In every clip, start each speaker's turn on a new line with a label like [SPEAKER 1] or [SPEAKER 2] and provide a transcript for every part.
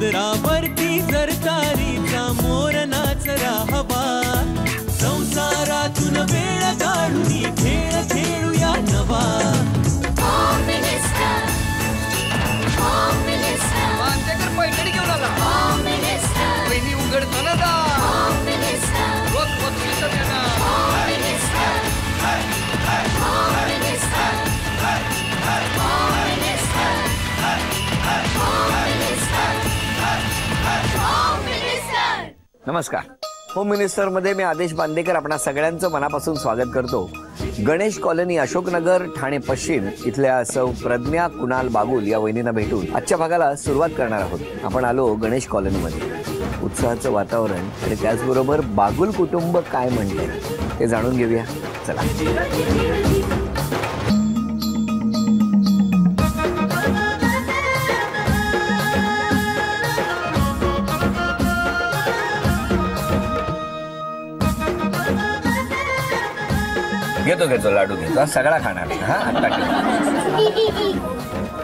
[SPEAKER 1] पदरावरती जर तारीचा मोर नाचरा हवा, संसारातून वेळ काढून खेळ खेळूया नवा.
[SPEAKER 2] पैठणी घेऊन आला वहिनी उघडताना दा रोज बक्षीस देणार.
[SPEAKER 3] नमस्कार. होम मिनिस्टर मध्ये मी आदेश बांदेकर आपणा सगळ्यांचं मनापासून स्वागत करतो. गणेश कॉलनी, अशोकनगर, ठाणे पश्चिम इथल्या सौ प्रज्ञा कुणाल बागुल या वहिनींना भेटून आजच्या भागाला सुरुवात करणार आहोत. आपण आलो गणेश कॉलनीमध्ये. उत्साहाचं वातावरण आणि त्याचबरोबर बागुल कुटुंब काय म्हणते ते जाणून घेऊया. चला. घेतो लाडू घेतो, सगळा खाणार. हा आता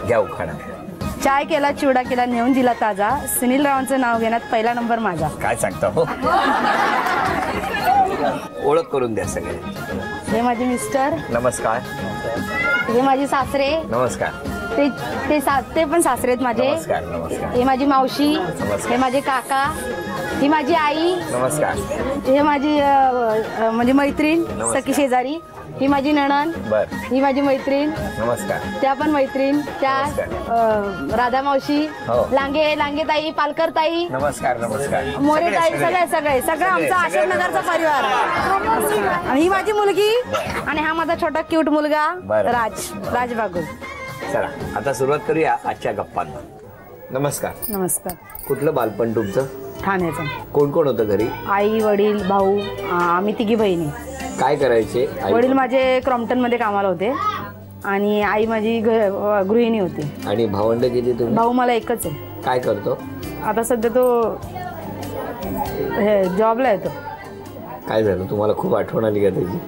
[SPEAKER 3] घ्या खाणार.
[SPEAKER 4] चाय केला, चिवडा केला, नेऊन दिला ताजा. सुनील रावांचं नाव घेण्यात पहिला नंबर माझा.
[SPEAKER 3] काय सांगता हो. ओळख करून द्या सगळे.
[SPEAKER 4] हे माझे मिस्टर.
[SPEAKER 3] नमस्कार.
[SPEAKER 4] हे माझे सासरे.
[SPEAKER 3] नमस्कार.
[SPEAKER 4] ते पण सासरे आहेत माझे.
[SPEAKER 3] नमस्कार. नमस्कार.
[SPEAKER 4] हे माझी मावशी.
[SPEAKER 3] नमस्कार.
[SPEAKER 4] हे माझे काका. ही माझी आई.
[SPEAKER 3] नमस्कार.
[SPEAKER 4] हे माझी म्हणजे मैत्रीण, सखी शेजारी. ही माझी नणंद.
[SPEAKER 3] बर.
[SPEAKER 4] ही माझी मैत्रीण.
[SPEAKER 3] नमस्कार.
[SPEAKER 4] त्या पण मैत्रीण. त्या राधा मावशी. लांगे ताई, पालकर ताई.
[SPEAKER 3] नमस्कार. नमस्कार.
[SPEAKER 4] मोरे ताई. सगळं आमचा अशोकनगरचा परिवार आहे. आणि ही माझी मुलगी आणि हा माझा छोटा क्यूट मुलगा राज बागुल.
[SPEAKER 3] चला आता सुरुवात करूया आजच्या गप्पांना. नमस्कार.
[SPEAKER 4] नमस्कार.
[SPEAKER 3] कुठलं बालपण तुमचं?
[SPEAKER 4] ठाण्याचं.
[SPEAKER 3] कोण कोण होतं घरी?
[SPEAKER 4] आई, वडील, भाऊ. आम्ही तिघी बहिणी.
[SPEAKER 3] काय करायचे?
[SPEAKER 4] वडील माझे क्रॉम्प्टन मध्ये कामाला होते आणि आई माझी गृहिणी होती.
[SPEAKER 3] आणि भावंड किती तुम्ही?
[SPEAKER 4] भाऊ मला एकच आहे.
[SPEAKER 3] काय करतो
[SPEAKER 4] आता सध्या? तो जॉबला येतो.
[SPEAKER 3] काय झालं तुम्हाला खूप आठवण आली का त्याची?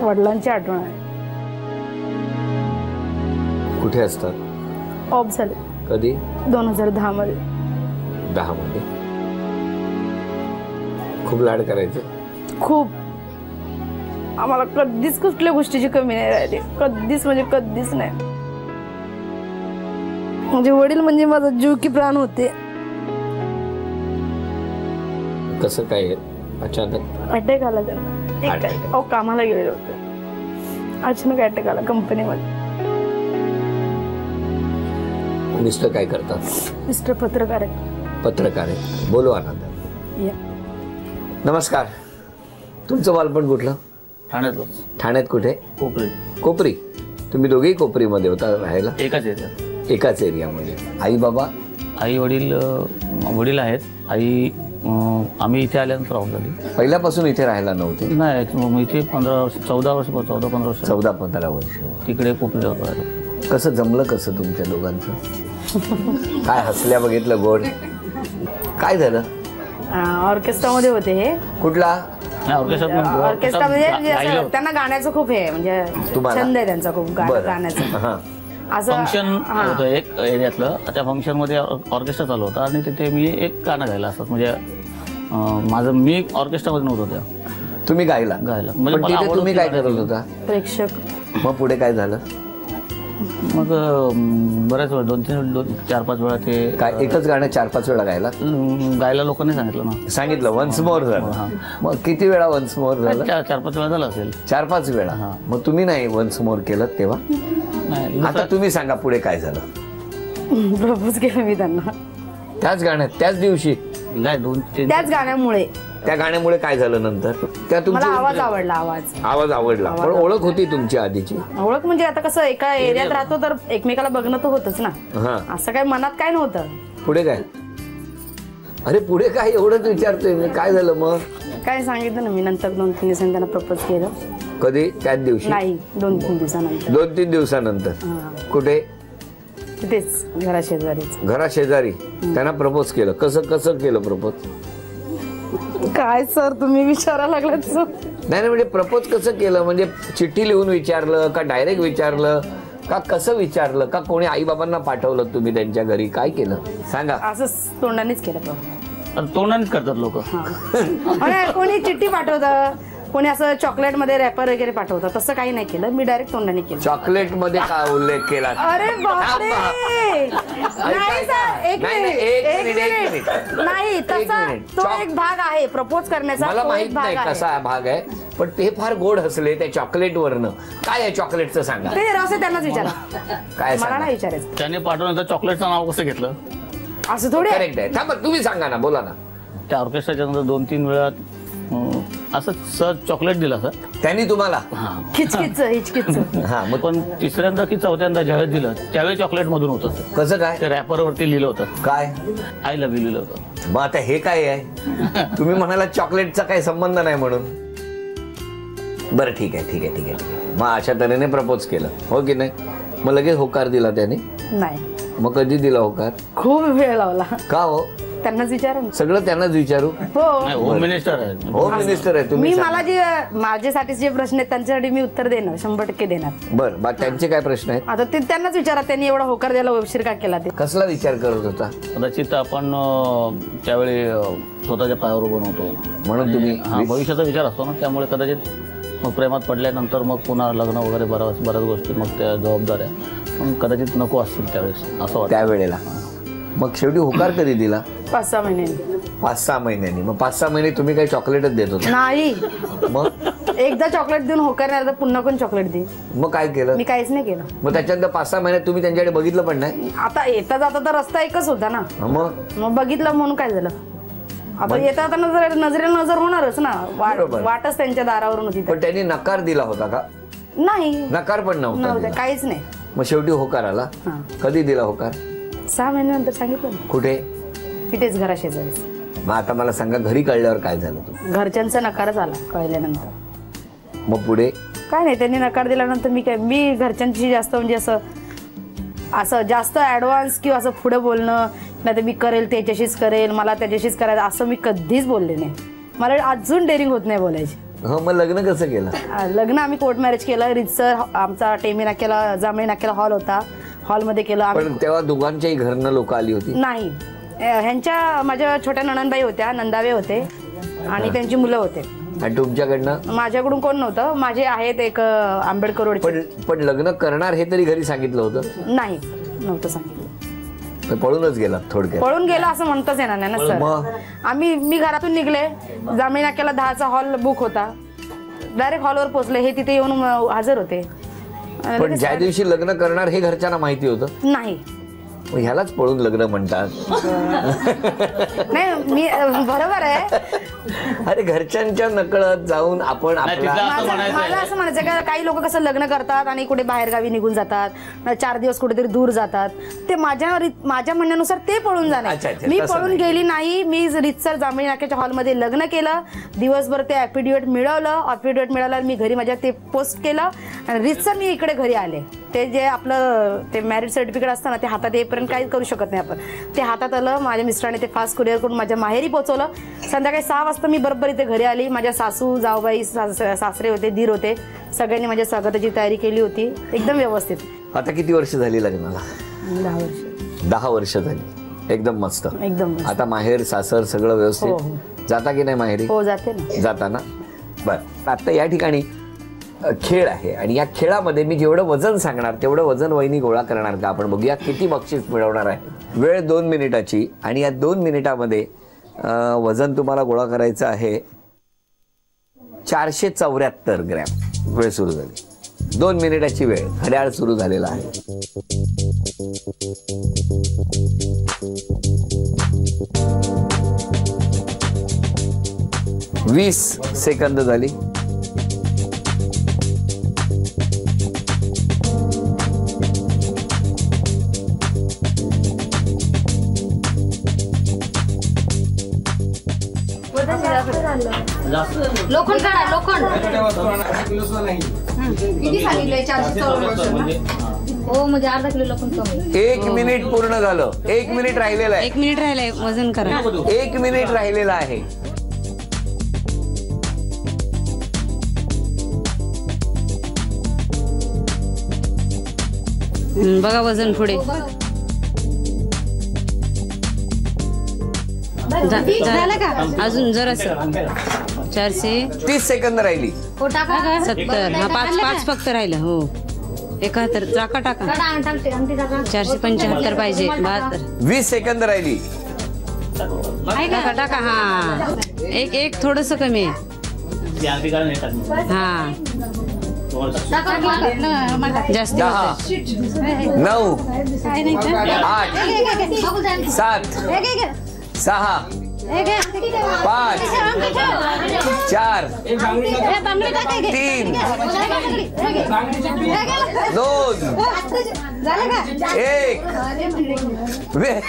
[SPEAKER 4] वडिलांची आठवण आहे.
[SPEAKER 3] कुठे असतात?
[SPEAKER 4] ऑफ झाले.
[SPEAKER 3] कधी?
[SPEAKER 4] 2010 मध्ये.
[SPEAKER 3] 10 मध्ये. खूप लाड करायचे? खूप.
[SPEAKER 4] आम्हाला कधीच कुठल्या गोष्टीची कमी नाही राहिली. कधीच म्हणजे कधीच नाही. म्हणजे वडील म्हणजे माझा जीव की प्राण होते.
[SPEAKER 3] कसं काय अचानक
[SPEAKER 4] अटॅक आला त्यांना? कामाला गेलेले होते. अचानक अटॅक आला कंपनीमध्ये.
[SPEAKER 3] मिस्टर काय करतात?
[SPEAKER 4] मिस्टर पत्रकार आहेत.
[SPEAKER 3] पत्रकार आहेत. बोलू आनंद. नमस्कार. तुमचं बालपण कुठलं?
[SPEAKER 5] ठाण्यात.
[SPEAKER 3] ठाण्यात कुठे?
[SPEAKER 5] कोपरी.
[SPEAKER 3] कोपरी. तुम्ही दोघेही कोपरीमध्ये होता राहायला?
[SPEAKER 5] एकाच एरियात.
[SPEAKER 3] एकाच एरियामध्ये. आई बाबा?
[SPEAKER 5] आई वडील आहेत. आई आम्ही इथे आल्यानंतर राहून झाली.
[SPEAKER 3] पहिल्यापासून इथे राहायला नव्हते?
[SPEAKER 5] नाही, इथे 14 वर्ष 14-15 वर्ष तिकडे कोपरीला होतो.
[SPEAKER 3] कसं जमलं कसं तुमच्या दोघांचं? काय हसल्या बघितलं गोड. काय झालं?
[SPEAKER 4] ऑर्केस्ट्रामध्ये होते हे.
[SPEAKER 3] कुठला?
[SPEAKER 4] ऑर्केस्ट्रा म्हणजे त्यांना गाण्याचं खूप हे म्हणजे छंद आहे त्यांचा खूप गाण्याचा. असं
[SPEAKER 5] फंक्शन होतं एक एरियातलं. त्या फंक्शन मध्ये ऑर्केस्ट्रा चालू होता आणि तिथे मी एक गाणं गायला असतात. म्हणजे मी ऑर्केस्ट्रामध्ये नव्हतो त्या.
[SPEAKER 3] तुम्ही गायला?
[SPEAKER 5] म्हणजे
[SPEAKER 3] तुम्ही काय करत होता?
[SPEAKER 4] प्रेक्षक.
[SPEAKER 3] मग पुढे काय झालं?
[SPEAKER 5] मग बऱ्याच वेळा 2-4-5 वेळा ते
[SPEAKER 3] काय एकच गाणं 4-5 वेळा गायला लोकांनी सांगितलं ना. सांगितलं वन्स मोर झालं. मग किती वेळा वन्स मोर झालं?
[SPEAKER 5] 4-5 वेळा झालं असेल.
[SPEAKER 3] 4-5 वेळा. मग तुम्ही नाही वन्स मोर केलं तेव्हा? आता तुम्ही सांगा पुढे काय झालं?
[SPEAKER 4] प्रपोज केलं मी त्यांना.
[SPEAKER 3] त्याच गाण्यात त्याच दिवशी?
[SPEAKER 5] नाही,
[SPEAKER 4] त्याच गाण्यामुळे.
[SPEAKER 3] त्या गाण्यामुळे काय झालं नंतर? त्या
[SPEAKER 4] मला आवाज आवडला.
[SPEAKER 3] आवाज आवडला. पण ओळख होती तुमची आधीची?
[SPEAKER 4] ओळख म्हणजे आता कसं एका एरियात राहतो तर एकमेकाला बघणं तर होतच ना. असं काय मनात काय नव्हतं.
[SPEAKER 3] पुढे काय? अरे पुढे काय एवढंच विचारतोय मी. काय झालं मग?
[SPEAKER 4] काय सांगितलं ना मी. नंतर 2-3 दिवसांनी त्यांना प्रपोज केलं.
[SPEAKER 3] कधी? त्याच दिवशी?
[SPEAKER 4] नाही, 2-3 दिवसानंतर.
[SPEAKER 3] 2-3 दिवसानंतर. कुठे?
[SPEAKER 4] तिथेच घराशेजारीच.
[SPEAKER 3] घराशेजारी त्यांना प्रपोज केलं. कसं केलं प्रपोज?
[SPEAKER 4] काय सर तुम्ही विचारायला लागलात?
[SPEAKER 3] नाही म्हणजे प्रपोज कसं केलं? म्हणजे चिठ्ठी लिहून विचारलं का डायरेक्ट विचारलं का कसं विचारलं का कोणी आई बाबांना पाठवलं तुम्ही त्यांच्या घरी काय केलं सांगा.
[SPEAKER 4] असं तोंडानेच केलं तो.
[SPEAKER 5] तोंडानेच करतात लोक.
[SPEAKER 4] कोणी चिठ्ठी पाठवतं, कोणी असं चॉकलेट मध्ये रॅपर वगैरे पाठवतं, तसं काही नाही केलं. मी डायरेक्ट तोंडाने केलं.
[SPEAKER 3] चॉकलेट मध्ये काय उल्लेख केला.
[SPEAKER 4] अरे बापरे. नाही सर, एक मिनिट. नाही तसा तो एक भाग आहे प्रपोज करण्याचा.
[SPEAKER 3] मला माहित नाही कसा भाग आहे, पण ते फार गोड हसले त्या चॉकलेट वरनं. काय आहे चॉकलेटचं सांगा.
[SPEAKER 4] ते रस त्यांनाच विचारा.
[SPEAKER 3] काय
[SPEAKER 4] मला नाही विचारायचं.
[SPEAKER 5] त्याने पाठवल्यानंतर चॉकलेटचं नाव कसं घेतलं
[SPEAKER 4] असं थोडी.
[SPEAKER 3] करेक्ट आहे. थांबा तुम्ही सांगा ना, बोला ना.
[SPEAKER 5] त्या ऑर्केस्ट्राच्या नंतर 2-3 वेळा असं सर चॉकलेट दिला सर
[SPEAKER 3] त्यांनी तुम्हाला.
[SPEAKER 4] हिचकिच.
[SPEAKER 3] हा मग
[SPEAKER 5] पण तिसऱ्यांदा की चौथ्यांदा ज्यावेळेस दिलं त्यावेळी चॉकलेट मधून होतं.
[SPEAKER 3] कसं काय.
[SPEAKER 5] ते रॅपरवरती लिहिलं होतं
[SPEAKER 3] काय
[SPEAKER 5] आय लव्ह यू लिहिलं होतं.
[SPEAKER 3] मग आता हे काय आहे. तुम्ही म्हणाला चॉकलेटचा काही संबंध नाही म्हणून. बरं ठीक आहे. मग अशा तऱ्हेने प्रपोज केलं हो की नाही. मग लगेच होकार दिला त्याने.
[SPEAKER 4] नाही.
[SPEAKER 3] मग कधी दिला होकार.
[SPEAKER 4] खूप वेळ लावला.
[SPEAKER 3] का हो.
[SPEAKER 4] त्यांनाच विचारा.
[SPEAKER 3] सगळं त्यांनाच विचारू.
[SPEAKER 4] हो
[SPEAKER 5] होम मिनिस्टर आहे.
[SPEAKER 3] होम मिनिस्टर आहे तुम्ही.
[SPEAKER 4] मी मला जे माझ्यासाठी जे प्रश्न आहेत त्यांच्यासाठी मी उत्तर देणार, 100% देणार.
[SPEAKER 3] बर मग त्यांचे काय प्रश्न आहेत.
[SPEAKER 4] आता ते त्यांनाच विचारा. त्यांनी एवढा होकार द्यायला उशीर का केला ते.
[SPEAKER 3] कसला विचार करत होता.
[SPEAKER 5] कदाचित आपण त्यावेळी स्वतःच्या पायावर उभं नव्हतो
[SPEAKER 3] म्हणून तुम्ही
[SPEAKER 5] भविष्याचा विचार असतो ना. त्यामुळे कदाचित मग प्रेमात पडल्यानंतर मग पुन्हा लग्न वगैरे बऱ्याच गोष्टी मग त्या जबाबदाऱ्या पण कदाचित नको असतील त्यावेळेस असं वाटतं
[SPEAKER 3] त्यावेळेला. मग शेवटी होकार कधी दिला.
[SPEAKER 4] 5-6 महिन्यांनी.
[SPEAKER 3] 5-6 महिन्यांनी. मग 5-6 महिने तुम्ही काही चॉकलेटच देत होता.
[SPEAKER 4] नाही.
[SPEAKER 3] मग
[SPEAKER 4] एकदा चॉकलेट देऊन होकार नाही तर पुन्हा कोण चॉकलेट देईन.
[SPEAKER 3] मग काय केलं.
[SPEAKER 4] मी काहीच नाही केलं.
[SPEAKER 3] मग त्याच्यानंतर 5-6 महिन्यात तुम्ही त्यांच्याकडे बघितलं पण नाही.
[SPEAKER 4] आता येता जाता तर रस्ता एकच होता ना.
[SPEAKER 3] मग
[SPEAKER 4] बघितलं म्हणून काय झालं. आता येता जाता नजरेला नजर होणारच ना. वाटच त्यांच्या दारावरून होती.
[SPEAKER 3] पण त्यांनी नकार दिला होता का.
[SPEAKER 4] नाही.
[SPEAKER 3] नकार पण नव्हता.
[SPEAKER 4] काहीच नाही.
[SPEAKER 3] मग शेवटी होकार आला. कधी दिला होकार.
[SPEAKER 4] 6 महिन्यानंतर सांगितलं.
[SPEAKER 3] कुठे.
[SPEAKER 4] तिथेच घराशेजारी.
[SPEAKER 3] मग आता मला सांगा घरी कळल्यावर काय झालं तुम्ही.
[SPEAKER 4] घरच्यांचा नकारच आला कळल्यानंतर.
[SPEAKER 3] मग पुढे
[SPEAKER 4] काय नाही. त्यांनी नकार दिल्यानंतर मी घरच्यांची जास्त म्हणजे असं जास्त ऍडव्हान्स किंवा असं पुढे बोलणं नाही तर मी करेल त्याच्याशीच करेल मला त्याच्याशीच करायचं असं मी कधीच बोलले नाही. मला अजून डेअरिंग होत नाही बोलायची.
[SPEAKER 3] हो मग लग्न कसं केलं.
[SPEAKER 4] लग्न आम्ही कोर्ट मॅरेज केलं. रितसर आमचा टेमी नाक्याला जांभळी नाक्याला हॉल होता. हॉलमध्ये केलं.
[SPEAKER 3] पण तेव्हा दोघांच्याही घरनं लोक आली होती.
[SPEAKER 4] नाही. ह्यांच्या माझ्या छोट्या नणंदबाई होत्या. नंदावे होते आणि त्यांची मुलं होते.
[SPEAKER 3] आणि तुमच्याकडनं.
[SPEAKER 4] माझ्याकडून कोण नव्हतं. माझे आहेत एक आंबेडकर रोड.
[SPEAKER 3] पण लग्न करणार हे तरी घरी सांगितलं होतं.
[SPEAKER 4] नाही नव्हतं सांगितलं.
[SPEAKER 3] पळूनच गेला थोडक्यात.
[SPEAKER 4] पळून गेला असं म्हणताच येणार नाही ना सर. मी घरातून निघले. जांभळी नाक्याला 10चा हॉल बुक होता. डायरेक्ट हॉलवर पोहोचले. हे तिथे येऊन हजर होते.
[SPEAKER 3] पण ज्या दिवशी लग्न करणार हे घरच्यांना माहिती होतं.
[SPEAKER 4] नाही.
[SPEAKER 3] ह्यालाच पळून लग्न म्हणतात.
[SPEAKER 4] नाही मी बरोबर आहे.
[SPEAKER 3] अरे घरच्यांच्या नकळत जाऊन आपण
[SPEAKER 4] मला असं म्हणायचं का काही लोक कसं लग्न करतात आणि कुठे बाहेर गावी निघून जातात. 4 दिवस कुठेतरी दूर जातात. ते माझ्या म्हणण्यानुसार ते पळून जाणार. मी पळून गेली नाही. मी रितसर जांभळी नाक्याच्या हॉलमध्ये लग्न केलं. दिवसभर ते ॲफिडेव्हिट मिळवलं. ॲफिडेव्हिट मिळालं मी घरी माझ्या ते पोस्ट केलं आणि रितसर मी इकडे घरी आले. ते जे आपलं ते मॅरिड सर्टिफिकेट असतं ना ते हातात येईपर्यंत काही करू शकत नाही आपण. ते हातात आलं. माझ्या मिस्टरांनी ते फास्ट कुरिअर करून माझ्या माहेरी पोहोचवलं. संध्याकाळी 6 वाजता मी बरोबर इथे घरी आली. माझ्या सासू जाऊबाई सासरे होते दीर होते. सगळ्यांनी माझ्या स्वागताची तयारी केली होती एकदम व्यवस्थित.
[SPEAKER 3] आता किती वर्ष झाली लग्नाला.
[SPEAKER 4] 10 वर्ष.
[SPEAKER 3] 10 वर्ष झाली. एकदम मस्त.
[SPEAKER 4] एकदम.
[SPEAKER 3] आता माहेर सासर सगळं व्यवस्थित. जाता की नाही माहेरी.
[SPEAKER 4] हो जाते ना.
[SPEAKER 3] जाता ना. बरं आता या ठिकाणी खेळ आहे आणि या खेळामध्ये मी जेवढं वजन सांगणार तेवढं वजन वहिनी गोळा करणार का आपण बघूया किती बक्षीस मिळवणार आहे. वेळ 2 मिनिटाची आणि या 2 मिनिटामध्ये वजन तुम्हाला गोळा करायचं आहे 474 ग्रॅम. वेळ सुरू झाली. 2 मिनिटाची वेळ. घड्याळ सुरू झालेला आहे. 20 सेकंद झाली.
[SPEAKER 4] लोखंड काढा. लोखंड किती सांगितलंय. 474. हो म्हणजे अर्धा किलो लोखंड कमी.
[SPEAKER 3] 1 मिनिट पूर्ण झालं. 1 मिनिट राहिलेलं आहे.
[SPEAKER 4] 1 मिनिट राहिलंय. वजन करा.
[SPEAKER 3] 1 मिनिट राहिलेला आहे.
[SPEAKER 6] बघा वजन पुढे झालं का अजून जरासं
[SPEAKER 3] 430 सेकंद राहिली
[SPEAKER 6] 70 हा 5 फक्त राहिलं हो 71 चाका टाका 475 पाहिजे 72
[SPEAKER 3] 20 सेकंद राहिली
[SPEAKER 6] टाका हा एक थोडस कमी आहे हा जास्त
[SPEAKER 3] 9 8 7 6 5 4 3 2 1 वेळ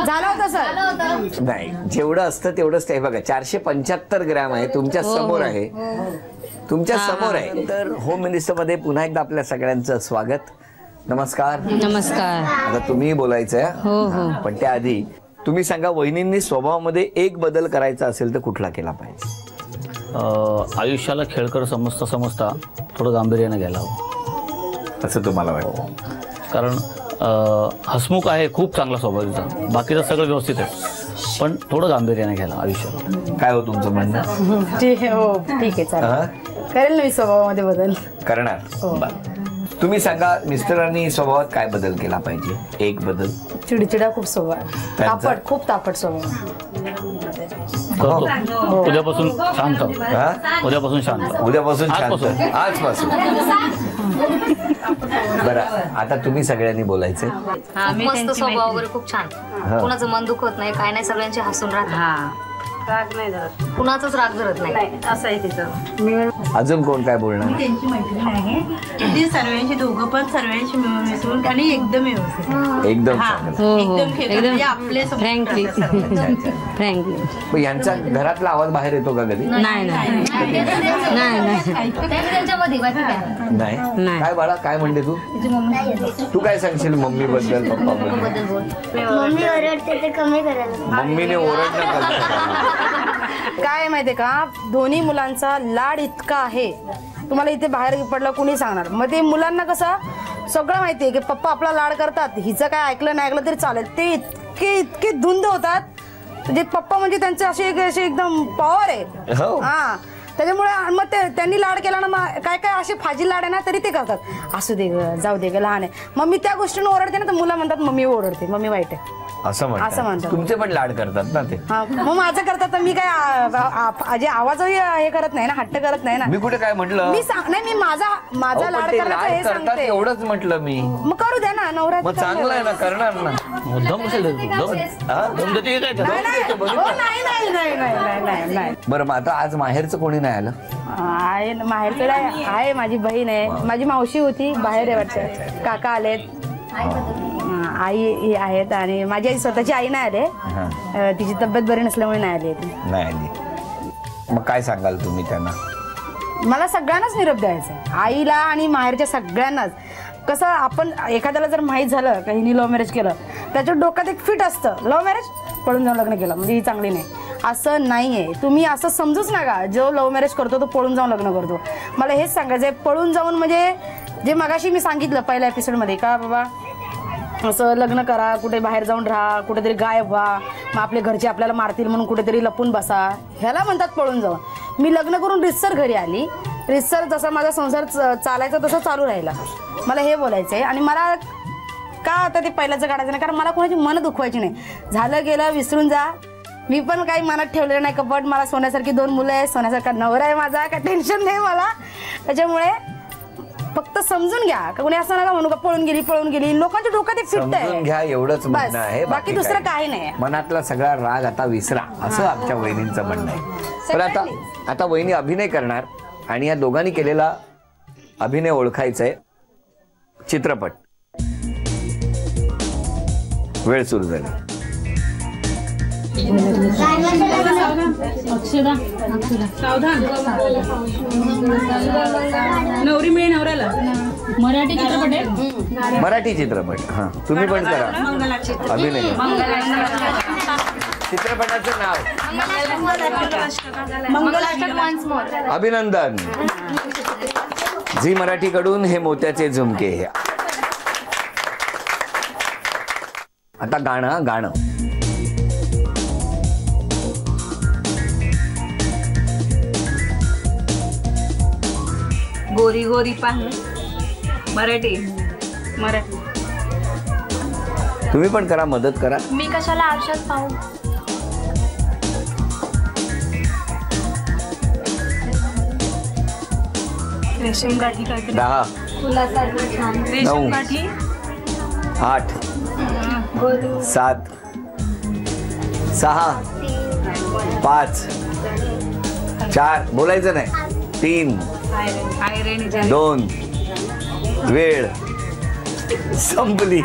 [SPEAKER 4] झालं होतं सर
[SPEAKER 3] नाही जेवढं असतं तेवढंच ते बघा 475 ग्रॅम आहे तुमच्या समोर आहे तुमच्या समोर आहे तर होम मिनिस्टर मध्ये पुन्हा एकदा आपल्या सगळ्यांचं स्वागत नमस्कार
[SPEAKER 6] नमस्कार
[SPEAKER 3] आता तुम्ही बोलायचंय
[SPEAKER 6] हो हो
[SPEAKER 3] पण त्याआधी तुम्ही सांगा वहिनींनी स्वभावामध्ये एक बदल करायचा असेल तर कुठला केला पाहिजे
[SPEAKER 5] आयुष्याला खेळकर समजता थोडं गांभीर्याने घ्यायला हवं
[SPEAKER 3] असं तुम्हाला वाटतं
[SPEAKER 5] कारण हसमुख आहे खूप चांगला स्वभाव तिचा बाकीचं सगळं व्यवस्थित आहे पण थोडं गांभीर्याने घ्यायला आयुष्याला
[SPEAKER 3] काय हो तुमचं म्हणणं
[SPEAKER 4] ठीक आहे चालेल करेल ना मी स्वभावामध्ये बदल
[SPEAKER 3] करणार बरं. तुम्ही सांगा मिस्टरांनी स्वभावात काय बदल केला पाहिजे एक बदल
[SPEAKER 4] चिडचिडा खूप स्वभाव खूप तापट स्वभाव
[SPEAKER 5] करतो उद्यापासून शांत उद्यापासून शांत
[SPEAKER 3] आजपासून बरं आता तुम्ही सगळ्यांनी बोलायचे
[SPEAKER 7] मस्त स्वभाव वगैरे खूप छान कुणाचं मन दुखत नाही काय नाही सगळ्यांचे हसून राहतात
[SPEAKER 6] राग नाही धरत
[SPEAKER 7] कुणाचाच राग धरत नाही
[SPEAKER 6] असं आहे तिचं
[SPEAKER 3] अजून कोण काय बोलणार
[SPEAKER 8] त्यांची मैत्रीण आहे ती सर्वांशी दोघं पण सर्वांशी मिळून मिसळून आणि एकदम व्यवस्थित
[SPEAKER 3] एकदम
[SPEAKER 8] एकदम आपले
[SPEAKER 6] फ्रँकली
[SPEAKER 3] पण यांचा घरातला आवाज बाहेर येतो का कधी
[SPEAKER 6] नाही
[SPEAKER 7] त्यांच्यामध्ये
[SPEAKER 3] नाही काय बाळा काय म्हणते तू काय सांगशील मम्मी बद्दल पप्पा बद्दल
[SPEAKER 9] मम्मी ओरडते ते कमी करायला
[SPEAKER 3] मम्मीने ओरडणं कमी
[SPEAKER 4] काय माहितीये का दोन्ही मुलांचा लाड इतका आहे तुम्हाला इथे बाहेर पडलं कुणी सांगणार मग ते मुलांना कसं सगळं माहितीये की पप्पा आपला लाड करतात हिचं काय ऐकलं नाही ऐकलं तरी चालेल ते इतके धुंद होतात म्हणजे पप्पा म्हणजे त्यांचे असे एकदम पॉवर आहे हा त्याच्यामुळे मग त्यांनी लाड केला ना मग काय काय असे फाजील लाड आहे ना तरी ते करतात असू दे ग जाऊ दे ग लहान आहे मग मी त्या गोष्टीने ओरडते ना तर मुलं म्हणतात मम्मी ओरडते मम्मी वाईट आहे
[SPEAKER 3] असं म्हणतात तुमचे पण लाड करतात ना ते
[SPEAKER 4] मग माझं करतात तर मी काय आवाजही हे करत नाही ना हट्ट करत नाही ना
[SPEAKER 3] मी कुठे काय म्हटलं
[SPEAKER 4] मी माझा लाड करायचं हे सांगते
[SPEAKER 3] एवढंच म्हटलं मी
[SPEAKER 4] मग करू द्या ना नवरा
[SPEAKER 3] चांगलं आहे ना करणार ना
[SPEAKER 5] मुद्दाम कसेल
[SPEAKER 4] नाही
[SPEAKER 3] बरं मग आता आज माहेरचं कोणी नाही आलं
[SPEAKER 4] आहे माहेरकडे आहे माझी बहीण आहे माझी मावशी होती बाहेर आहे वाटतं काका आलेत आई आहेत आणि माझी आई स्वतःची आई नाही आले तिची तब्येत बरी नसल्यामुळे नाही आली
[SPEAKER 3] मग काय सांगाल तुम्ही त्यांना
[SPEAKER 4] मला सगळ्यांनाच निरोप द्यायचा आईला आणि माहेरच्या सगळ्यांनाच कसं आपण एखाद्याला जर माहीत झालं का हिने लव्ह मॅरेज केलं त्याच्या डोक्यात एक फिट असतं लव्ह मॅरेज पळून जाऊन लग्न केलं म्हणजे ही चांगली नाही असं नाहीये तुम्ही असं समजूच नका जो लव्ह मॅरेज करतो तो पळून जाऊन लग्न करतो मला हेच सांगायचंय पळून जाऊन म्हणजे जे मगाशी मी सांगितलं पहिल्या एपिसोडमध्ये का बाबा असं लग्न करा कुठे बाहेर जाऊन राहा कुठेतरी गायब व्हा मग आपले घरचे आपल्याला मारतील म्हणून कुठेतरी लपून बसा ह्याला म्हणतात पळून जाऊन मी लग्न करून रितसर घरी आली रितसर जसा माझा संसार चालायचा तसं चालू राहिला मला हे बोलायचंय आणि मला का आता ते पहिल्याचं काढायचं नाही कारण मला कोणाची मन दुखवायची नाही झालं गेलं विसरून जा मी पण काही मनात ठेवलेलं नाही कपट मला सोन्यासारखी 2 मुलं आहे सोन्यासारखा नवरा आहे माझा काय टेन्शन नाही मला त्याच्यामुळे फक्त समजून घ्या का कोणी असं नका म्हणू का पळून गेली लोकांच्या डोक्यात फिट
[SPEAKER 3] समजून घ्या एवढंच म्हणणं आहे
[SPEAKER 4] बाकी दुसरं काही नाही
[SPEAKER 3] मनातला सगळा राग आता विसरा असं आमच्या वहिनींचं म्हणणं आहे पण आता वहिनी अभिनय करणार आणि या दोघांनी केलेला अभिनय ओळखायचा आहे चित्रपट वेळ सुरू झाली
[SPEAKER 8] नवरी मिळे नवऱ्याला
[SPEAKER 10] मराठी चित्रपट आहे.
[SPEAKER 3] मराठी चित्रपट. हा तुम्ही पण करा अभिनय. चित्रपटाचं नाव अभिनंदन. झी मराठीकडून हे मोत्याचे झुमके. आता गाणं.
[SPEAKER 10] गोरी गोरी पान. मराठी.
[SPEAKER 3] तुम्ही पण करा, मदत करा.
[SPEAKER 7] मी कशाला आरशात पाहू.
[SPEAKER 10] रेशीम गाठी काय
[SPEAKER 3] 10
[SPEAKER 10] रेशीम गाठी.
[SPEAKER 3] 8 7 6 5 4 बोलायचं नाही. 3 2 वेळ संपली.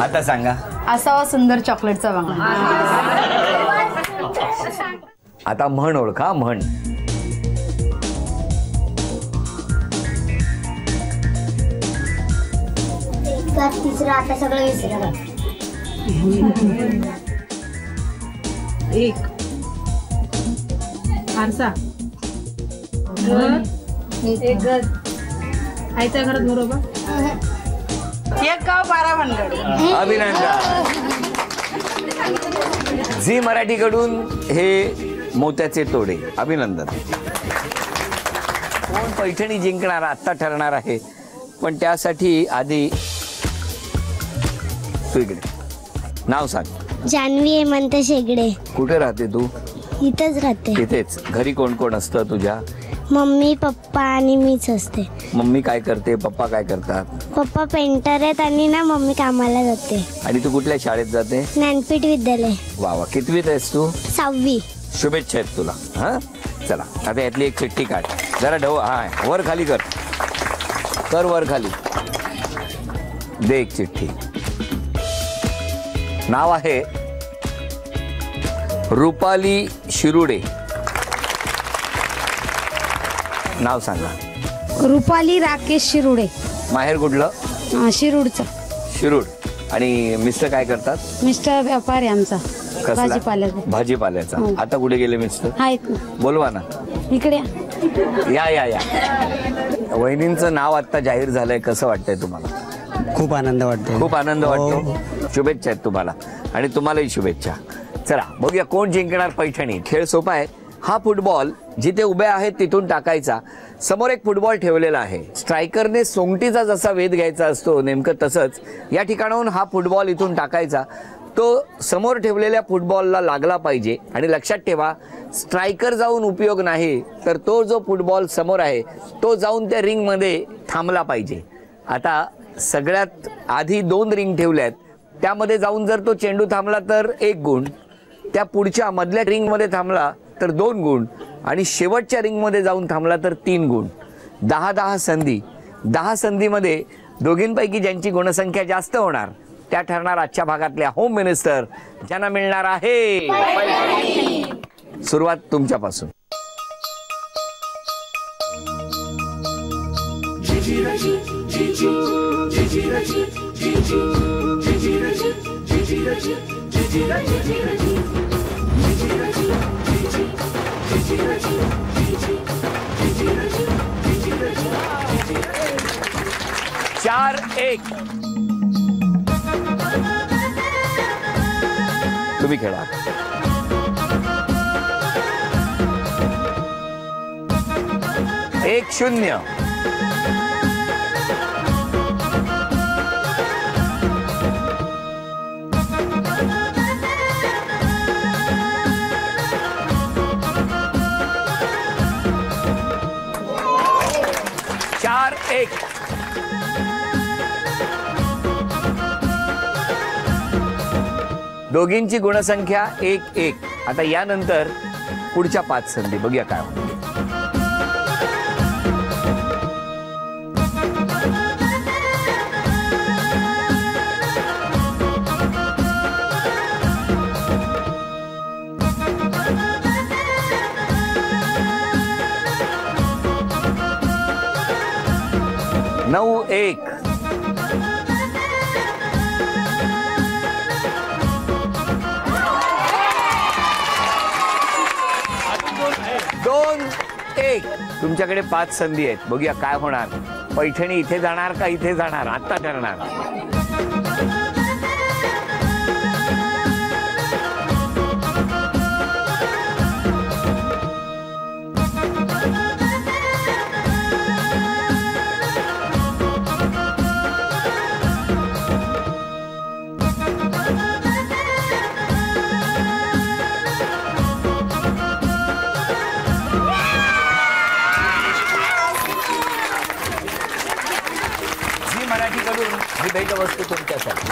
[SPEAKER 3] आता सांगा.
[SPEAKER 4] असावा सुंदर चॉकलेटचा बांगडा.
[SPEAKER 3] आता म्हण ओळखा. म्हण.
[SPEAKER 9] तिसरा आता सगळं विसरा.
[SPEAKER 10] एक आरसा. एक घर. आयत्या घरात बरोबर. एक गाव 12 भानगड.
[SPEAKER 3] अभिनंदन. झी मराठीकडून हे मोत्याचे तोडे. अभिनंदन. कोण पैठणी जिंकणार आत्ता ठरणार आहे, पण त्यासाठी आधी तू इकडे नाव सांग.
[SPEAKER 9] जान्हवी हेमंत शेगडे.
[SPEAKER 3] कुठे राहते तू?
[SPEAKER 9] इथंच राहते.
[SPEAKER 3] इथेच. घरी कोण कोण असतं तुझ्या?
[SPEAKER 9] मम्मी पप्पा आणि मीच असते.
[SPEAKER 3] मम्मी काय करते, पप्पा काय करतात?
[SPEAKER 9] पप्पा पेंटर आहेत आणि ना मम्मी कामाला जाते.
[SPEAKER 3] आणि तू कुठल्या शाळेत जाते?
[SPEAKER 9] ज्ञानपीठ विद्यालय.
[SPEAKER 3] वा वा. कितवीत आहेस तू?
[SPEAKER 9] 6वी.
[SPEAKER 3] शुभेच्छा आहेत तुला. हा चला आता यातली एक चिठ्ठी काढ जरा. हा वर खाली कर. वर खाली दे एक चिठ्ठी. नाव आहे रुपाली शिरुडे. नाव सांगा.
[SPEAKER 4] रुपाली राकेश शिरुडे.
[SPEAKER 3] माहेर कुठलं?
[SPEAKER 4] शिरूडचं.
[SPEAKER 3] शिरूड. आणि मिस्टर काय करतात?
[SPEAKER 4] मिस्टर व्यापारी आमचा
[SPEAKER 3] भाजीपाल्याचा. भाजीपाल्याचा. आता कुठे गेले मिस्टर?
[SPEAKER 4] आहेत.
[SPEAKER 3] बोलवा ना.
[SPEAKER 4] इकडे
[SPEAKER 3] या. वहिनींचं नाव आता जाहीर झालंय. कसं वाटतंय तुम्हाला?
[SPEAKER 11] खूप आनंद वाटतो.
[SPEAKER 3] खूप आनंद वाटतो. शुभेच्छा आहेत तुम्हाला आणि तुम्हालाही शुभेच्छा. चला बघूया कोण जिंकणार पैठणी. खेळ सोपा आहे. हा फुटबॉल जिथे उभे आहेत तिथून टाकायचा. समोर एक फुटबॉल ठेवलेला आहे. स्ट्रायकरने सोंगटीचा जसा वेध घ्यायचा असतो नेमकं तसंच या ठिकाणाहून हा फुटबॉल इथून टाकायचा. तो समोर ठेवलेल्या फुटबॉलला लागला पाहिजे. आणि लक्षात ठेवा स्ट्रायकर जाऊन उपयोग नाही, तर तो जो फुटबॉल समोर आहे तो जाऊन त्या रिंगमध्ये थांबला पाहिजे. आता सगळ्यात आधी 2 रिंग ठेवल्यात. त्यामध्ये जाऊन जर तो चेंडू थांबला तर 1 गुण. त्या पुढच्या मधल्या रिंगमध्ये थांबला तर 2 गुण. आणि शेवटच्या रिंगमध्ये जाऊन थांबला तर 3 गुण. 10 संधी. 10 संधीमध्ये दोघींपैकी ज्यांची गुणसंख्या जास्त होणार त्या ठरणार आजच्या भागातल्या होम मिनिस्टर, ज्यांना मिळणार आहे. सुरुवात तुमच्यापासून. चार एक. तुम्ही खेळा. 1-0. दोघींची गुणसंख्या 1-1. आता यानंतर पुढच्या 5 संधी बघूया काय होतं. 1. 2-1. तुमच्याकडे 5 संधी आहेत. बघूया काय होणार. पैठणी इथे जाणार का इथे जाणार आता ठरणार. ही भेटवस्तू तुमच्यासाठी.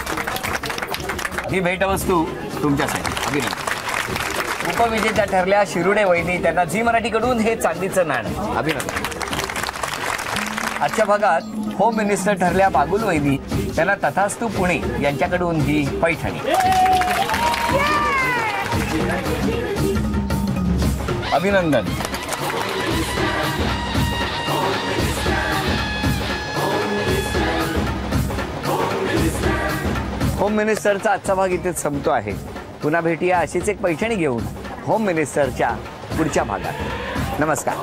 [SPEAKER 3] ही भेटवस्तू तुमच्यासाठी. अभिनंदन. उपविजेत्या ठरल्या शिरुडे वहिनी. त्यांना झी मराठीकडून हे चांदीचं नाणं. अभिनंदन. आजच्या भागात होम मिनिस्टर ठरल्या बागुल वहिनी. त्यांना तथास्तू पुणे यांच्याकडून ही पैठणी. अभिनंदन. होम मिनिस्टरचा आजचा भाग इथेच संपतो आहे. पुन्हा भेटूया अशीच एक पैठणी घेऊन होम मिनिस्टरच्या पुढच्या भागात. नमस्कार.